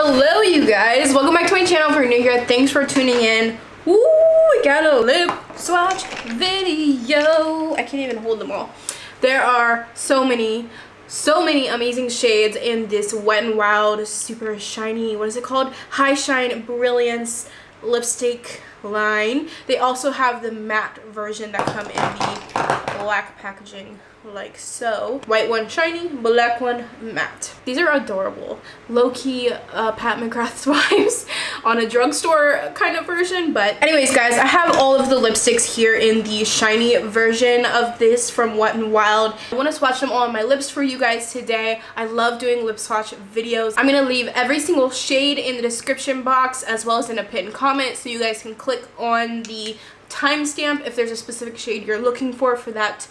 Hello you guys, welcome back to my channel. If you're new here, thanks for tuning in. Woo, we got a lip swatch video. I can't even hold them all. There are so many amazing shades in this Wet n Wild super shiny, what is it called? High Shine Brilliance lipstick line. They also have the matte version that come in the black packaging like so. White one shiny, black one matte. These are adorable. Low-key Pat McGrath's vibes on a drugstore kind of version. But anyways guys, I have all of the lipsticks here in the shiny version of this from Wet n Wild. I want to swatch them all on my lips for you guys today. I love doing lip swatch videos. I'm going to leave every single shade in the description box as well as in a pinned comment so you guys can click on the timestamp if there's a specific shade you're looking for that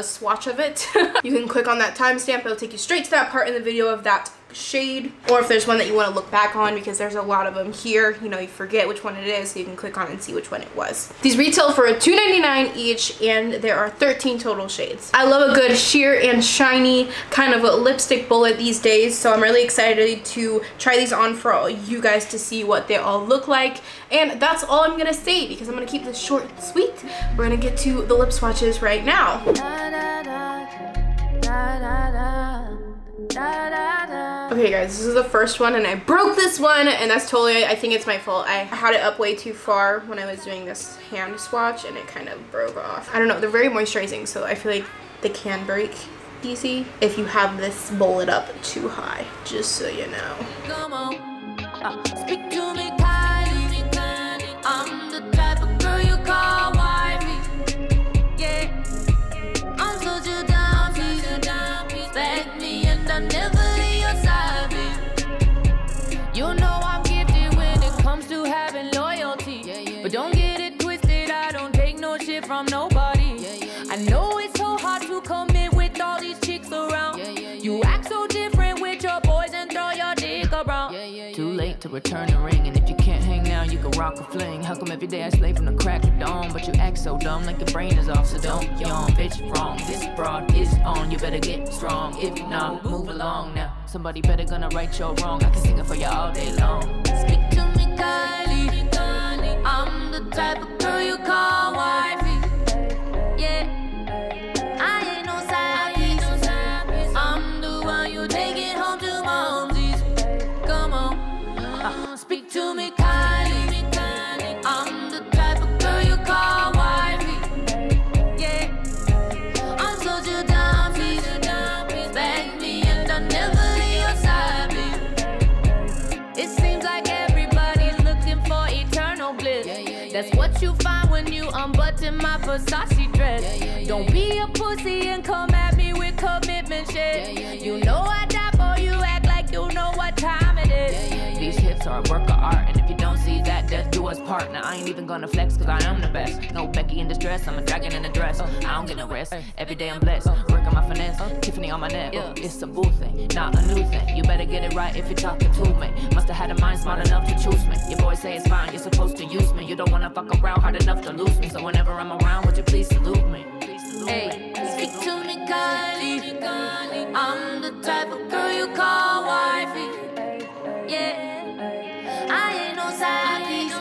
swatch of it. You can click on that timestamp. It'll take you straight to that part in the video of that shade, or if there's one that you want to look back on, because there's a lot of them here, you know, you forget which one it is, so you can click on and see which one it was. These retail for $2.99 each, and there are 13 total shades. I love a good sheer and shiny kind of a lipstick bullet these days, so I'm really excited to try these on for all you guys to see what they all look like. And that's all I'm gonna say, because I'm gonna keep this short and sweet. We're gonna get to the lip swatches right now. Okay guys, this is the first one and I broke this one, and that's totally, I think it's my fault. I had it up way too far when I was doing this hand swatch and it kind of broke off. I don't know, they're very moisturizing, so I feel like they can break easy if you have this bullet up too high, just so you know. Come on, speak to me kindly. I'm the type of girl you call wifey. Yeah, I'm such a dumb piece. Respect me and I never leave your side, babe. You know I'm gifted when it comes to having loyalty. But don't get it twisted, I don't take no shit from nobody. I know it's so hard to commit with all these chicks around. You act so different with your boys and throw your dick around. Too late to return the ring, and if you can't hang now, you can rock a fling. How come every day I slay from the crack of dawn, but you act so dumb like your brain is off, so don't yawn. Bitch, wrong, this broad is on, you better get strong. If not, move along now. Somebody better gonna right your wrong. I can sing it for you all day long. Speak to me kindly. I'm the type of girl you call wifey. Yeah, I ain't no side piece. I'm the one you take it home to momsies. Come on, speak to me kindly. I'm the type of girl you call wifey. Yeah, I'm such a dumb piece. Respect me and I never leave your side, babe. It seems like everybody's looking for eternal bliss. That's what you find when you unbutton my Versace dress. Don't be a pussy and come at me with commitment shit. You know I die for you, act like you know what time it is. These hips are a work of art, and if you don't see that, death do us part. Now I ain't even gonna flex, cause I am the best. No Becky in distress, I'm a dragon in a dress. I don't get no rest, every day I'm blessed. Working my finesse, Tiffany on my neck. It's a boo thing, not a new thing. You better get it right if you're talking to me. Must've had a mind smart enough to choose me. Your boys say it's fine, you're supposed to use me. You don't wanna fuck around hard enough to lose me. So whenever I'm around, would you please salute me? Hey, speak to me kindly. I'm the type of girl you call wifey. Yeah, I ain't no side piece.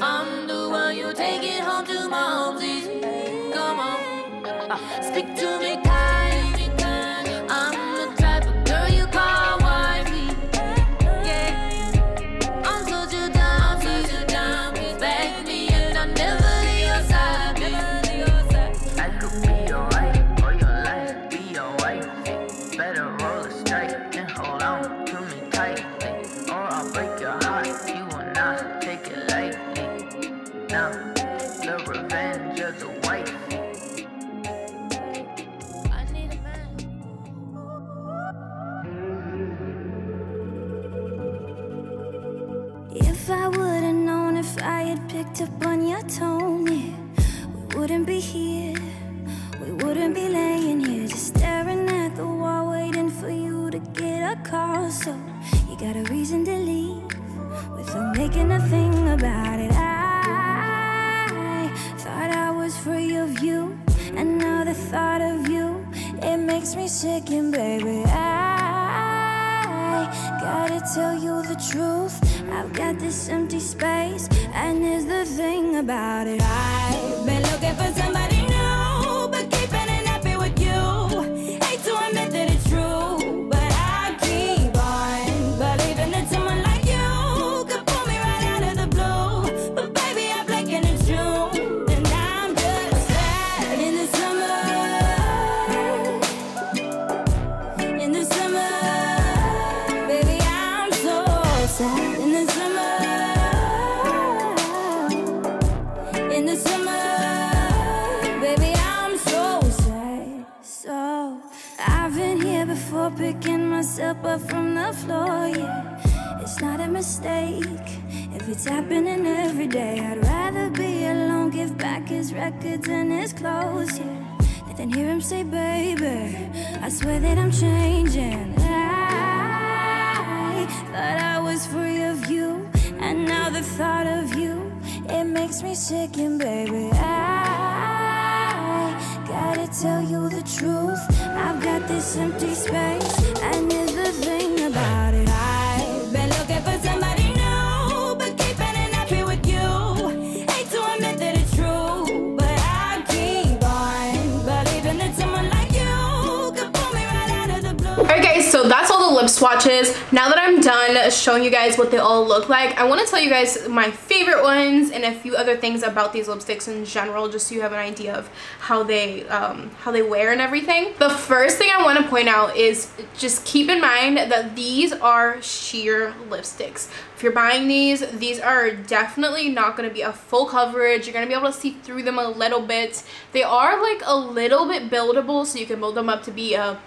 I'm the one you take it home to momsies. Come on, speak to me kindly. I'm the type of girl you call wifey. Yeah, I'm such a dumb piece. Respect me and I never leave your side, babe. I could be your wife, or your life be your wife. Better roll it straight and hold on to me tightly, or I'll break your heart. You will not take it lightly. Now, the revenge of the wife. I need a man. If I would've known, if I had picked up on your tone, yeah, we wouldn't be here. We wouldn't be laying here just staring at the wall, waiting for you to get a call. So you got a reason to leave without making a thing about it. I thought I was free of you, and now the thought of you, it makes me sick. And baby, I Gotta tell you the truth, I've got this empty space, and here's the thing about it. I've been looking for somebody new, but keeping it happy with you. Hate to admit that it's true, but I keep on believing that someone like you could pull me right out of the blue. But baby, I'm blinking it's June, and I'm just sad in the summer. In the summer, baby, I'm so sad in the summer. In the summer, baby, I'm so sad. So I've been here before, picking myself up from the floor, yeah. It's not a mistake if it's happening every day. I'd rather be alone, give back his records and his clothes, yeah, than hear him say, baby, I swear that I'm changing. I thought I was free of you, and now the thought of you, it makes me sick. And baby, I gotta tell you the truth, I've got this empty space, and here's the thing about it. I've been looking for somebody new, but keeping it happy with you. Hate to admit that it's true, but I keep on believing that someone like you could pull me right out of the blue. Alright guys, so that's all the lip swatches. Now that I'm done showing you guys what they all look like, I want to tell you guys my favorite ones and a few other things about these lipsticks in general, just so you have an idea of how they wear and everything. The first thing I want to point out is just keep in mind that these are sheer lipsticks. If you're buying these are definitely not going to be a full coverage. You're going to be able to see through them a little bit. They are like a little bit buildable, so you can build them up to be a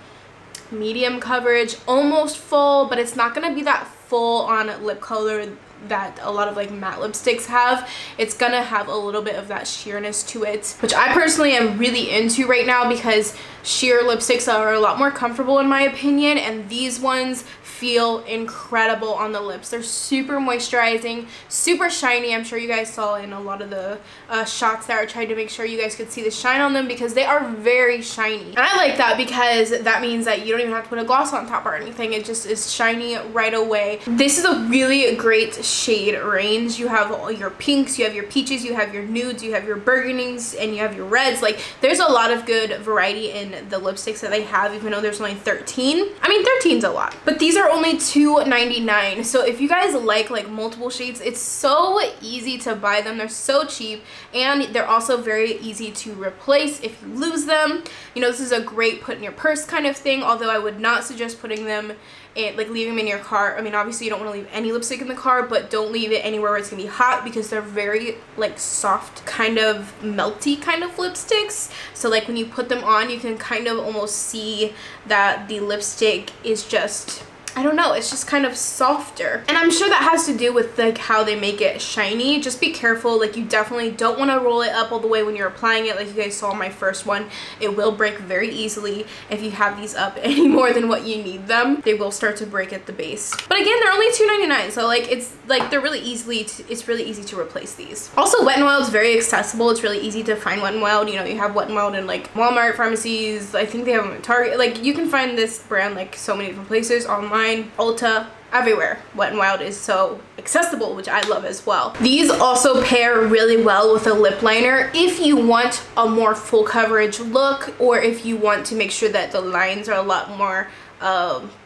medium coverage, almost full, but it's not going to be that full on lip color that a lot of like matte lipsticks have. It's gonna have a little bit of that sheerness to it, which I personally am really into right now, because sheer lipsticks are a lot more comfortable in my opinion, and these ones feel incredible on the lips. They're super moisturizing, super shiny. I'm sure you guys saw in a lot of the shots that I tried to make sure you guys could see the shine on them, because they are very shiny. And I like that because that means that you don't even have to put a gloss on top or anything. It just is shiny right away. This is a really great shade range. You have all your pinks, you have your peaches, you have your nudes, you have your burgundies, and you have your reds. Like, there's a lot of good variety in the lipsticks that they have, even though there's only 13. I mean, 13's a lot, but these are only $2.99. so if you guys like multiple shades, it's so easy to buy them. They're so cheap, and they're also very easy to replace if you lose them. You know, this is a great put in your purse kind of thing, although I would not suggest putting them in, like leaving them in your car. I mean, obviously you don't want to leave any lipstick in the car, but don't leave it anywhere where it's gonna be hot, because they're very like soft, kind of melty kind of lipsticks. So like when you put them on, you can kind of almost see that the lipstick is just, I don't know, it's just kind of softer. And I'm sure that has to do with like how they make it shiny. Just be careful, like you definitely don't want to roll it up all the way when you're applying it. Like you guys saw my first one, it will break very easily if you have these up any more than what you need them. They will start to break at the base. But again, they're only $2.99, so like it's like they're really easily it's really easy to replace these. Also, Wet n Wild is very accessible. It's really easy to find Wet n Wild. You know, you have Wet n Wild in like Walmart, pharmacies. I think they have them at Target. Like you can find this brand like so many different places, online, Ulta, everywhere. Wet n Wild is so accessible, which I love as well. These also pair really well with a lip liner if you want a more full coverage look, or if you want to make sure that the lines are a lot more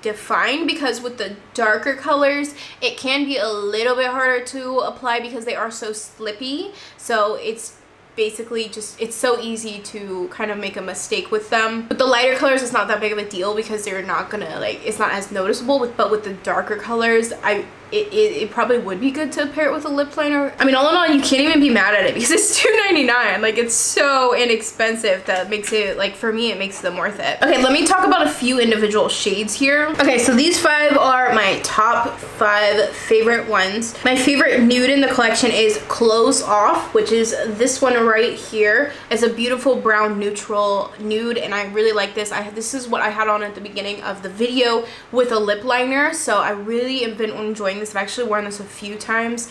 defined, because with the darker colors it can be a little bit harder to apply because they are so slippy. So it's basically just, it's so easy to kind of make a mistake with them. But the lighter colors, it's not that big of a deal because they're not gonna like, it's not as noticeable with, but with the darker colors, it probably would be good to pair it with a lip liner. I mean, all in all, you can't even be mad at it because it's $2.99. Like, it's so inexpensive that makes it, like, for me, it makes them worth it. Okay, let me talk about a few individual shades here. Okay, so these 5 are my top 5 favorite ones. My favorite nude in the collection is Close Off, which is this one right here. It's a beautiful brown neutral nude, and I really like this. This is what I had on at the beginning of the video with a lip liner, so I really have been enjoying this. I've actually worn this a few times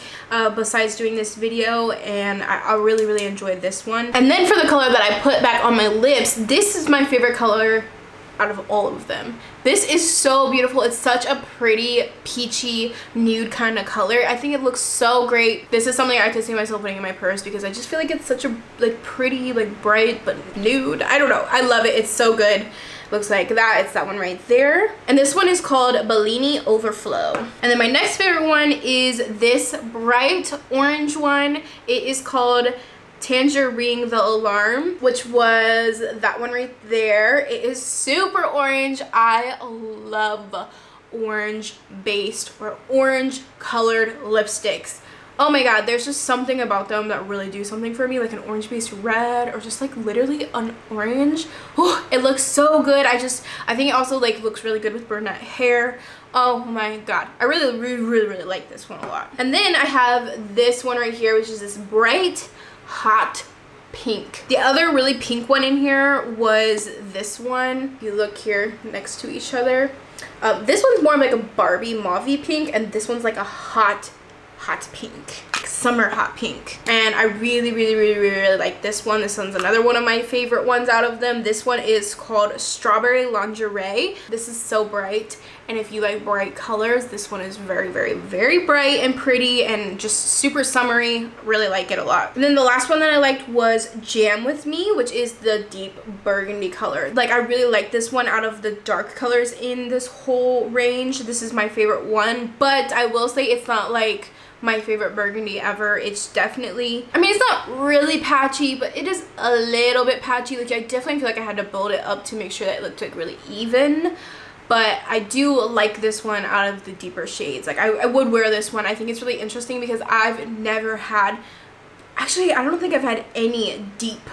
besides doing this video, and I really enjoyed this one. And then for the color that I put back on my lips, this is my favorite color out of all of them. This is so beautiful. It's such a pretty peachy nude kind of color. I think it looks so great. This is something I could see myself putting in my purse because I just feel like it's such a like pretty, like bright but nude. I don't know. I love it. It's so good. Looks like that. It's that one right there. And this one is called Bellini Overflow. And then my next favorite one is this bright orange one. It is called Tanger-ring The Alarm, which was that one right there. It is super orange. I love orange based or orange colored lipsticks. Oh my god, there's just something about them that really do something for me, like an orange based red or just like literally an orange. Oh, it looks so good. I think it also like looks really good with brunette hair. Oh my god, I really like this one a lot. And then I have this one right here, which is this bright hot pink. The other really pink one in here was this one. You look here next to each other. This one's more like a Barbie mauve pink, and this one's like a hot pink, like summer hot pink. And I really like this one. This one's another one of my favorite ones out of them. This one is called Strawberry Lingerie. This is so bright, and if you like bright colors, this one is very bright and pretty and just super summery. Really like it a lot. And then the last one that I liked was Jam With Me, which is the deep burgundy color. Like I really like this one out of the dark colors in this whole range. This is my favorite one, but I will say it's not like my favorite burgundy ever. It's definitely, I mean, it's not really patchy, but it is a little bit patchy. Like I definitely feel like I had to build it up to make sure that it looked like really even. But I do like this one out of the deeper shades. Like I would wear this one. I think it's really interesting because I've never had, actually I don't think I've had any deep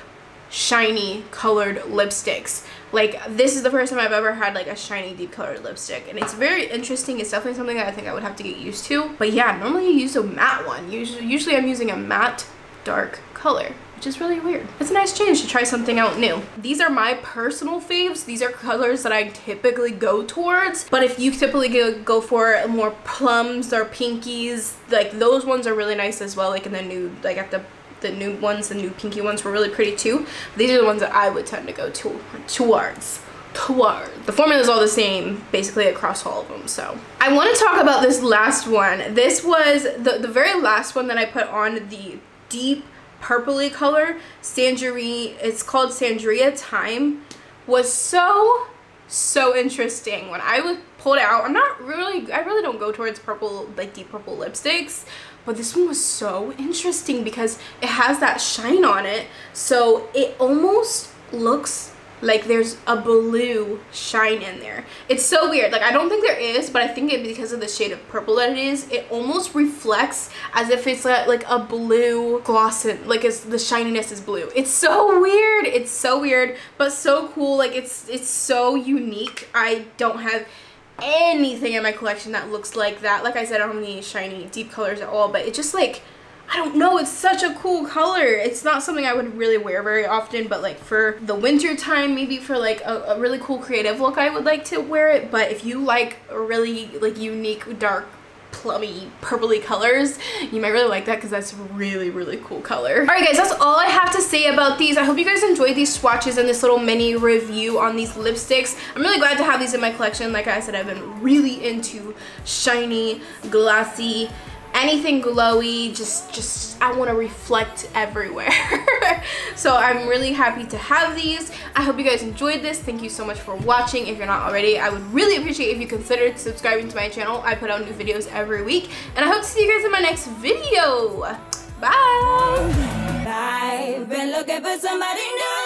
shiny colored lipsticks. Like this is the first time I've ever had like a shiny deep colored lipstick, and it's very interesting. It's definitely something that I think I would have to get used to. But yeah, normally you use a matte one. Usually I'm using a matte dark color, which is really weird. It's a nice change to try something out new. These are my personal faves. These are colors that I typically go towards, but if you typically go for more plums or pinkies, like those ones are really nice as well. Like in the nude, like at the nude ones, the nude pinky ones were really pretty too. These are the ones that I would tend to go towards. The formula is all the same basically across all of them. So I want to talk about this last one. This was the very last one that I put on, the deep purpley color Sangria. It's called Sangria Time. Was so interesting. When I pulled it out, I really don't go towards purple, like deep purple lipsticks, but this one was so interesting because it has that shine on it, so it almost looks like there's a blue shine in there. It's so weird. Like I don't think there is, but I think it, because of the shade of purple that it is, it almost reflects as if it's like a blue gloss, like the shininess is blue. It's so weird. It's so weird, but so cool. Like it's so unique. I don't have anything in my collection that looks like that. Like I said, I don't have any shiny deep colors at all, but it just like, I don't know, it's such a cool color. It's not something I would really wear very often, but like for the winter time, maybe for like a really cool creative look, I would like to wear it. But if you like really like unique dark plummy purpley colors, you might really like that because that's a really cool color. All right guys, that's all I have to say about these. I hope you guys enjoyed these swatches and this little mini review on these lipsticks. I'm really glad to have these in my collection. Like I said, I've been really into shiny, glossy, anything glowy, just I want to reflect everywhere. So I'm really happy to have these. I hope you guys enjoyed this. Thank you so much for watching. If you're not already, I would really appreciate if you considered subscribing to my channel. I put out new videos every week, and I hope to see you guys in my next video. Bye. I've been looking for somebody new.